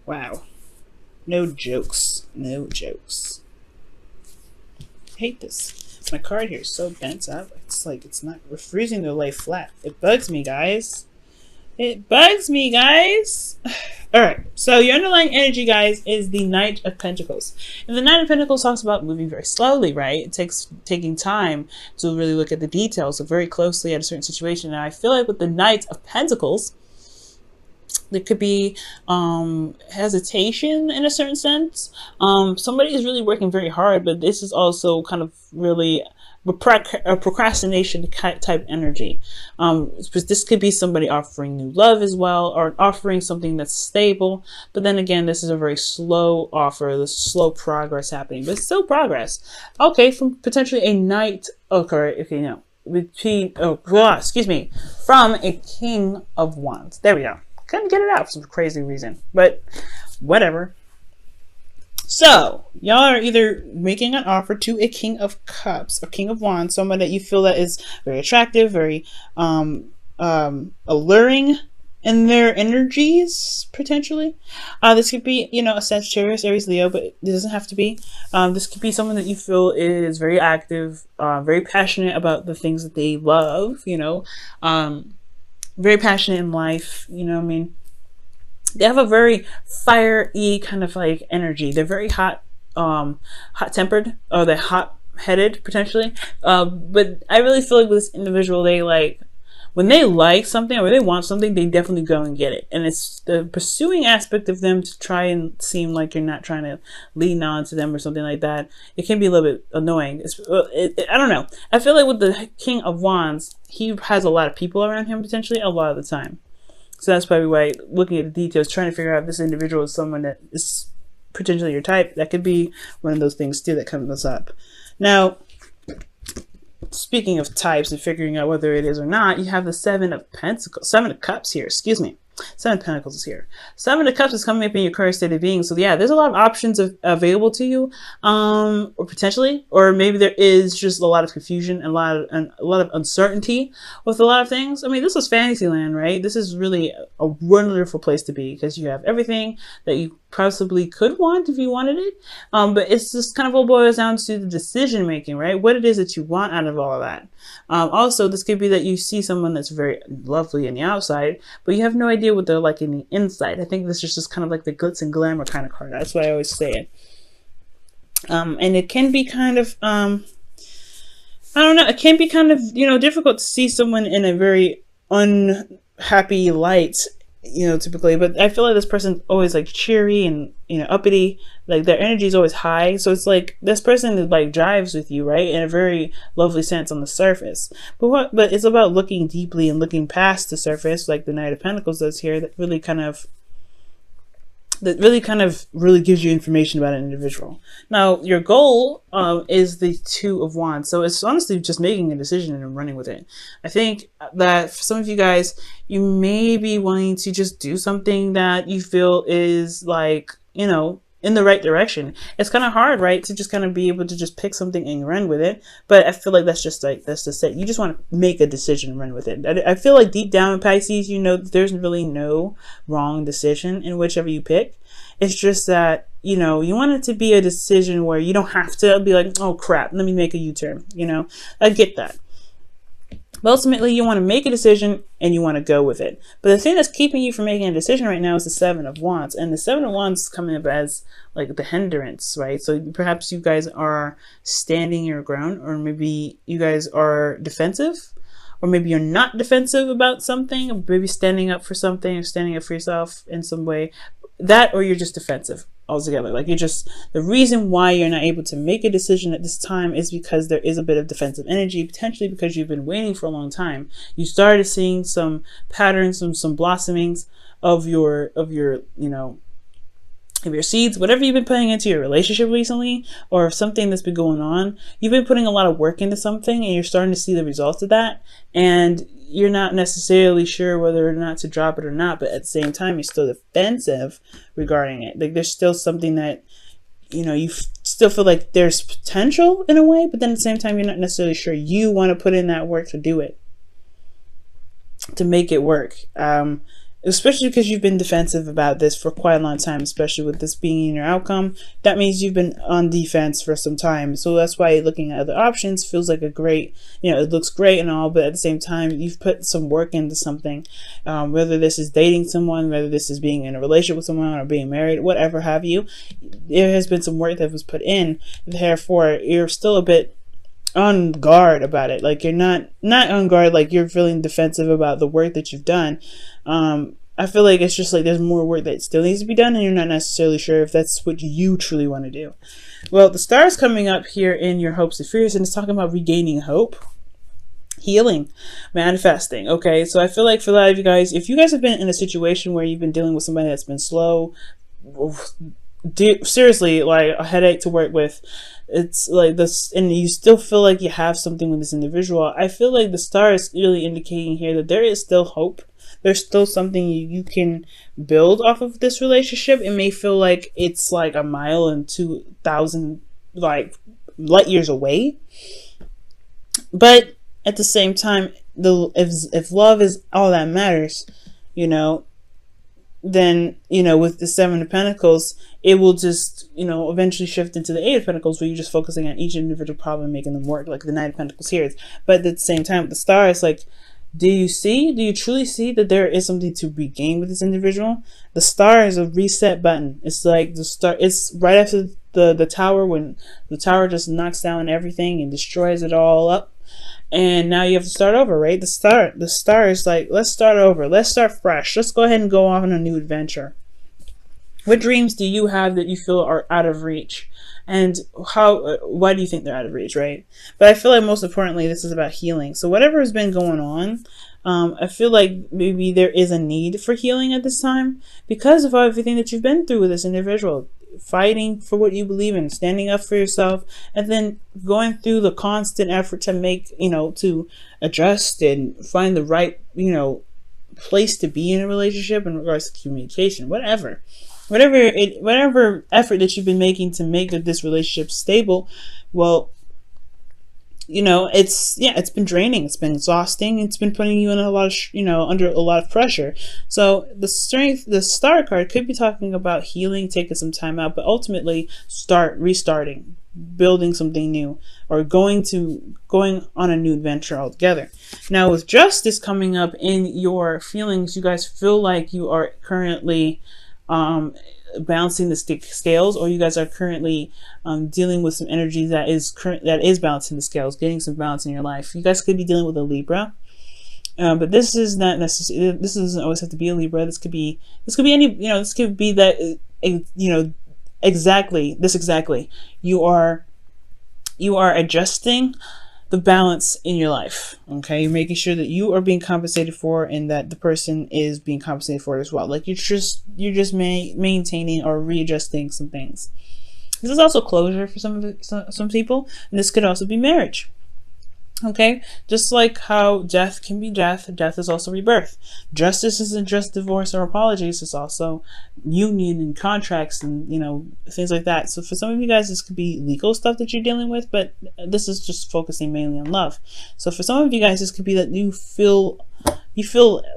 Wow. No jokes. No jokes. I hate this. My card here is so bent up. It's like it's not refusing to lay flat. It bugs me, guys. It bugs me, guys. Alright, so your underlying energy, guys, is the Knight of Pentacles. And the Knight of Pentacles talks about moving very slowly, right? It takes taking time to really look at the details, so very closely at a certain situation. And I feel like with the Knight of Pentacles, there could be hesitation in a certain sense. Somebody is really working very hard, but this is also kind of really a procrastination type energy. This could be somebody offering new love as well, or offering something that's stable. But then again, this is a very slow offer. There's slow progress happening, but still progress. Okay, from potentially a knight. Okay, no. Excuse me. From a King of Wands. There we go. Couldn't get it out for some crazy reason, but whatever. So y'all are either making an offer to a King of Cups or King of Wands, someone that you feel that is very attractive, very alluring in their energies, potentially. This could be, you know, a Sagittarius, Aries, Leo, but it doesn't have to be. This could be someone that you feel is very active, very passionate about the things that they love, you know, very passionate in life, you know what I mean? They have a very fiery kind of like energy. They're very hot tempered, or they're hot headed potentially. But I really feel like with this individual, they like, when they like something or they want something, they definitely go and get it. And it's the pursuing aspect of them to try and seem like you're not trying to lean on to them or something like that. It can be a little bit annoying. I don't know. I feel like with the King of Wands, he has a lot of people around him potentially a lot of the time. So that's probably why looking at the details, trying to figure out if this individual is someone that is potentially your type, that could be one of those things too that comes up. Now, speaking of types and figuring out whether it is or not, you have the Seven of Cups here, excuse me. Seven of Pentacles is here. Seven of Cups is coming up in your current state of being. So yeah, there's a lot of options available to you, or potentially, or maybe there is just a lot of confusion and a lot of uncertainty with a lot of things. I mean, this is Fantasyland, right? This is really a wonderful place to be because you have everything that you possibly could want if you wanted it. But it's just kind of all boils down to the decision making, right? What it is that you want out of all of that. Also, this could be that you see someone that's very lovely in the outside, but you have no idea what they're like in the inside. I think this is just kind of like the glitz and glamour kind of card. That's why I always say it. And it can be kind of, I don't know, it can be kind of, you know, difficult to see someone in a very unhappy light, you know, typically, but I feel like this person's always like cheery and, you know, uppity, like their energy is always high. So it's like this person is like drives with you, right, in a very lovely sense on the surface. But it's about looking deeply and looking past the surface, like the Knight of Pentacles does here, that really kind of really gives you information about an individual. Now, your goal is the Two of Wands. So it's honestly just making a decision and running with it. I think that for some of you guys, you may be wanting to just do something that you feel is like, you know, in the right direction. It's kind of hard, right, to just kind of be able to just pick something and run with it. But I feel like that's just it. You just want to make a decision and run with it. I feel like deep down in Pisces, you know, there's really no wrong decision in whichever you pick. It's just that, you know, you want it to be a decision where you don't have to be like, oh crap, let me make a U-turn. You know, I get that. But ultimately, you want to make a decision and you want to go with it. But the thing that's keeping you from making a decision right now is the Seven of Wands. And the Seven of Wands is coming up as like the hindrance, right? So perhaps you guys are standing your ground, or maybe you guys are defensive, or maybe you're not defensive about something, or maybe standing up for something or standing up for yourself in some way. That, or you're just defensive altogether. Like you're just, the reason why you're not able to make a decision at this time is because there is a bit of defensive energy, potentially because you've been waiting for a long time. You started seeing some patterns, some blossomings of your, you know, of your seeds, whatever you've been putting into your relationship recently, or something that's been going on. You've been putting a lot of work into something and you're starting to see the results of that. And you're not necessarily sure whether or not to drop it or not, but at the same time, you're still defensive regarding it. Like there's still something that, you know, you still feel like there's potential in a way, but then at the same time, you're not necessarily sure you want to put in that work to do it, to make it work. especially because you've been defensive about this for quite a long time, especially with this being in your outcome. That means you've been on defense for some time. So that's why looking at other options feels like a great, it looks great and all, but at the same time, you've put some work into something. Whether this is dating someone, whether this is being in a relationship with someone or being married, whatever have you, there has been some work that was put in. Therefore, you're still a bit on guard about it. Like, you're not on guard, like you're feeling defensive about the work that you've done. I feel like it's just like there's more work that still needs to be done, and you're not necessarily sure if that's what you truly want to do. Well, the star is coming up here in your hopes and fears, and it's talking about regaining hope, healing, manifesting. Okay, so I feel like for a lot of you guys, if you guys have been in a situation where you've been dealing with somebody that's been slow, seriously, like a headache to work with, it's like this, and you still feel like you have something with this individual, I feel like the star is really indicating here that there is still hope. There's still something you can build off of this relationship. It may feel like it's like a mile and 2,000 like light years away, but at the same time, if love is all that matters, then with the Seven of Pentacles, it will just eventually shift into the Eight of Pentacles, where you're just focusing on each individual problem and making them work, like the Nine of Pentacles here. But at the same time, with the star, it's like, do you truly see that there is something to regain with this individual? The star is a reset button. It's like the star, it's right after the tower, when the tower just knocks down everything and destroys it all up, and now you have to start over, right? The star is like, let's start over, let's start fresh, let's go ahead and go off on a new adventure. What dreams do you have that you feel are out of reach? And why do you think they're out of reach, right? But I feel like most importantly, this is about healing. So whatever has been going on, I feel like maybe there is a need for healing at this time because of everything that you've been through with this individual. Fighting for what you believe in, standing up for yourself, and then going through the constant effort to make, to adjust and find the right, place to be in a relationship in regards to communication, whatever effort that you've been making to make this relationship stable. Well, it's been draining, it's been exhausting, it's been putting you in a lot of under a lot of pressure. So the star card could be talking about healing, taking some time out, but ultimately restarting, building something new, or going on a new adventure altogether. Now, with justice coming up in your feelings, you guys feel like you are currently balancing the scales, or you guys are currently dealing with some energy that is balancing the scales, getting some balance in your life. You guys could be dealing with a Libra, but this is not necessarily. This doesn't always have to be a Libra. This could be any. This could be that. Exactly. You are adjusting the balance in your life. Okay, you're making sure that you are being compensated for, and that the person is being compensated for it as well. Like you're just maintaining or readjusting some things. This is also closure for some people, and this could also be marriage. Okay, just like how death can be death is also rebirth. Justice isn't just divorce or apologies, it's also union and contracts and things like that. So for some of you guys, this could be legal stuff that you're dealing with, but this is just focusing mainly on love. So for some of you guys, this could be that you feel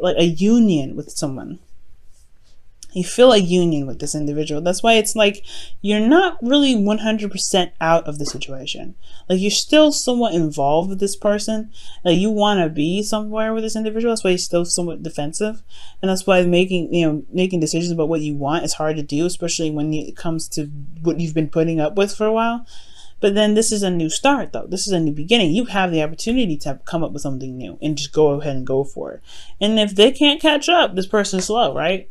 like a union with someone. You feel a union with this individual. That's why it's like you're not really 100% out of the situation. Like you're still somewhat involved with this person. Like you want to be somewhere with this individual. That's why you're still somewhat defensive. And that's why making decisions about what you want is hard to do, especially when it comes to what you've been putting up with for a while. But then this is a new start, though. This is a new beginning. You have the opportunity to come up with something new and just go ahead and go for it. And if they can't catch up, this person's slow, right?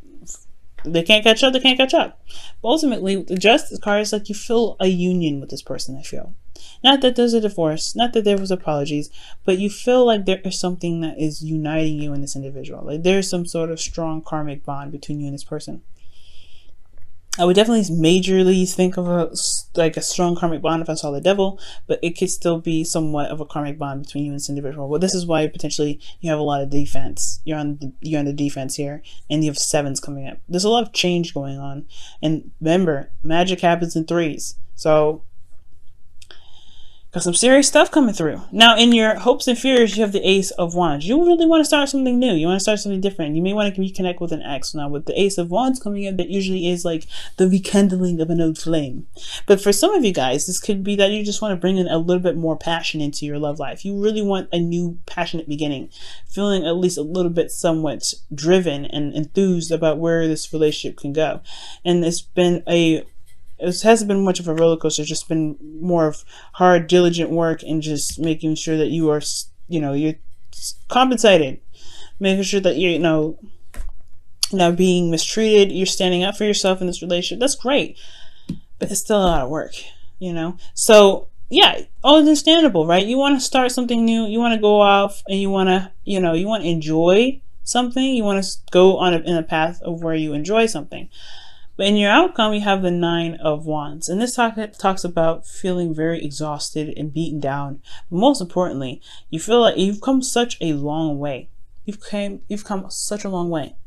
They can't catch up, But ultimately, the justice card is like you feel a union with this person, I feel. Not that there's a divorce, not that there was apologies, but you feel like there is something that is uniting you and this individual. Like there's some sort of strong karmic bond between you and this person. I would definitely majorly think of a strong karmic bond if I saw the devil, but it could still be somewhat of a karmic bond between you and this individual. Well, this is why potentially you have a lot of defense. You're on the defense here, and you have sevens coming up. There's a lot of change going on, and remember, magic happens in threes. So Got some serious stuff coming through. Now, in your hopes and fears, you have the Ace of Wands. You really want to start something new. You want to start something different. You may want to reconnect with an ex. Now, with the Ace of Wands coming in, that usually is like the rekindling of an old flame. But for some of you guys, this could be that you just want to bring in a little bit more passion into your love life. You really want a new passionate beginning. Feeling at least a little bit somewhat driven and enthused about where this relationship can go. And it hasn't been much of a roller coaster. It's just been more of hard, diligent work and just making sure that you are, you're compensated, making sure that you're, not being mistreated. You're standing up for yourself in this relationship. That's great, but it's still a lot of work, So yeah, all understandable, right? You want to start something new. You want to go off and you want to, you want to enjoy something. You want to go in a path of where you enjoy something. But in your outcome, you have the 9 of Wands. And this talks about feeling very exhausted and beaten down. But most importantly, you feel like you've come such a long way. You've come such a long way.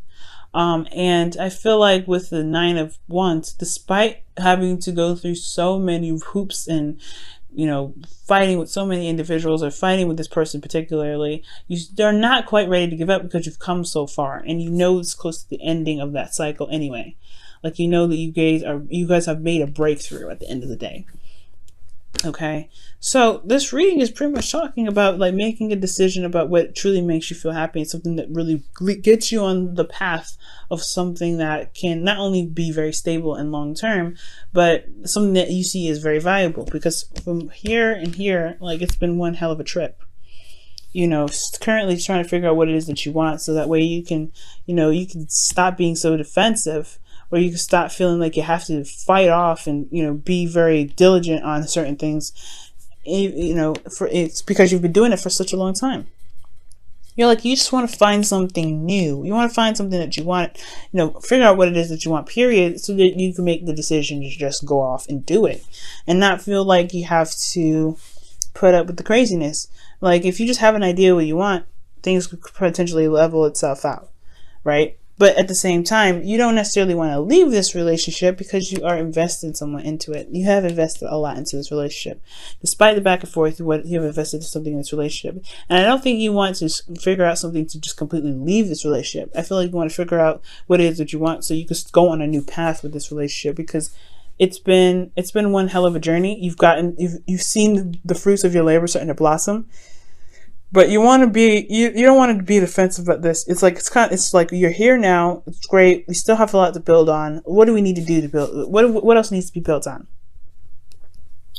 And I feel like with the 9 of Wands, despite having to go through so many hoops and, fighting with so many individuals or fighting with this person particularly, they're not quite ready to give up because you've come so far. And it's close to the ending of that cycle anyway. Like, that you guys have made a breakthrough at the end of the day. Okay. So this reading is pretty much talking about like making a decision about what truly makes you feel happy and something that really gets you on the path of something that can not only be very stable and long term, but something that you see is very valuable, because from here and here, like, it's been one hell of a trip. Currently trying to figure out what it is that you want, so that way you can, you can stop being so defensive, or you can stop feeling like you have to fight off and, be very diligent on certain things, it's because you've been doing it for such a long time. You just want to find something new. You want to find something that you want, figure out what it is that you want, period, so that you can make the decision to just go off and do it and not feel like you have to put up with the craziness. Like, if you just have an idea what you want, things could potentially level itself out, right? But at the same time, you don't necessarily want to leave this relationship because you are invested somewhat into it. You have invested a lot into this relationship. Despite the back and forth, you have invested something in this relationship. And I don't think you want to figure out something to just completely leave this relationship. I feel like you want to figure out what it is that you want so you can go on a new path with this relationship, because it's been one hell of a journey. You've seen the fruits of your labor starting to blossom. But you want to be, you don't want to be defensive about this. It's like you're here now. It's great. We still have a lot to build on. What do we need to do to build? What else needs to be built on?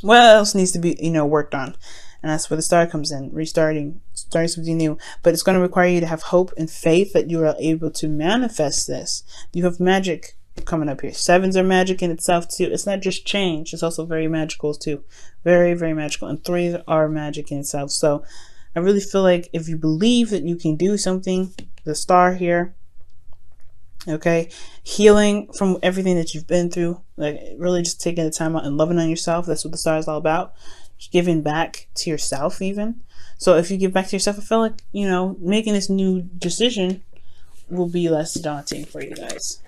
What else needs to be, worked on? And that's where the Star comes in, starting something new. But it's going to require you to have hope and faith that you are able to manifest this. You have magic coming up here. 7s are magic in itself too. It's not just change. It's also very magical too. Very, very magical. And 3s are magic in itself. So I really feel like if you believe that you can do something, the Star here, okay, healing from everything that you've been through, like really just taking the time out and loving on yourself. That's what the Star is all about. Giving back to yourself even. So if you give back to yourself, I feel like, making this new decision will be less daunting for you guys.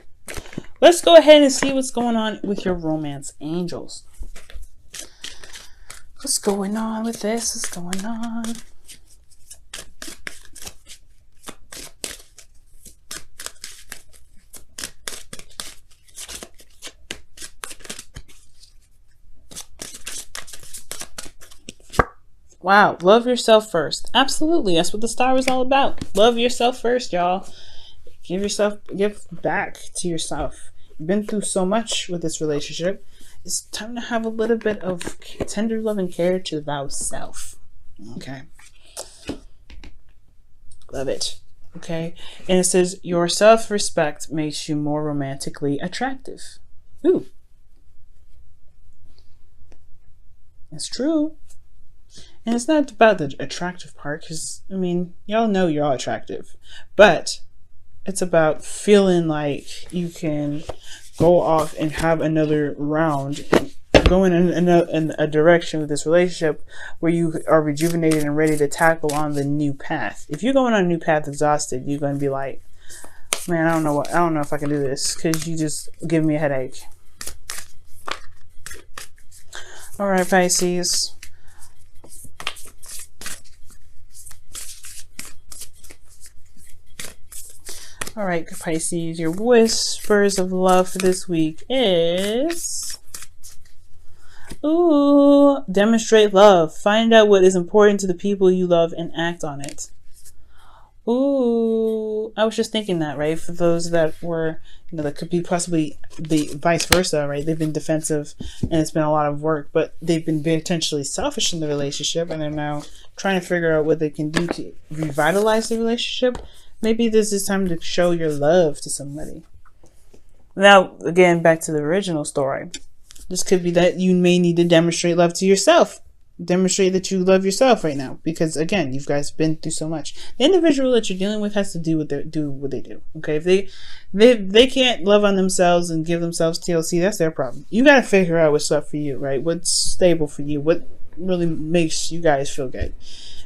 Let's go ahead and see what's going on with your romance angels. What's going on with this? What's going on? Wow, love yourself first. Absolutely, that's what the Star is all about. Love yourself first, y'all. Give back to yourself. You've been through so much with this relationship. It's time to have a little bit of tender love and care to thyself. Okay. Love it. Okay. And it says, your self-respect makes you more romantically attractive. Ooh. It's true. And it's not about the attractive part, because, y'all know you're all attractive. But it's about feeling like you can go off and have another round, going in a direction with this relationship where you are rejuvenated and ready to tackle on the new path. If you're going on a new path exhausted, you're going to be like, man, I don't know if I can do this, because you just give me a headache. All right, Pisces. All right, Pisces, your whispers of love for this week is... Ooh, demonstrate love. Find out what is important to the people you love and act on it. Ooh, I was just thinking that, right? For those that were, that could be possibly the vice versa, right? They've been defensive and it's been a lot of work, but they've been potentially selfish in the relationship and they're now trying to figure out what they can do to revitalize the relationship. Maybe this is time to show your love to somebody. Now, again, back to the original story. This could be that you may need to demonstrate love to yourself. Demonstrate that you love yourself right now, because again, you guys been through so much. The individual that you're dealing with has to do what they do. Okay, if they can't love on themselves and give themselves TLC, that's their problem. You got to figure out what's up for you, right? What's stable for you? What really makes you guys feel good,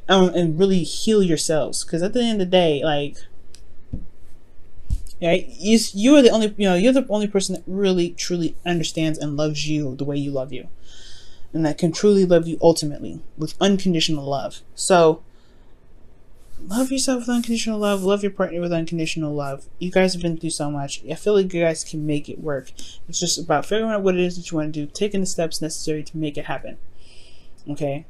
and really heal yourselves. Because at the end of the day, like, right, you are the only, you're the only person that really truly understands and loves you the way you love you. And that can truly love you ultimately with unconditional love. So love yourself with unconditional love. Love your partner with unconditional love. You guys have been through so much. I feel like you guys can make it work. It's just about figuring out what it is that you want to do, taking the steps necessary to make it happen. Okay?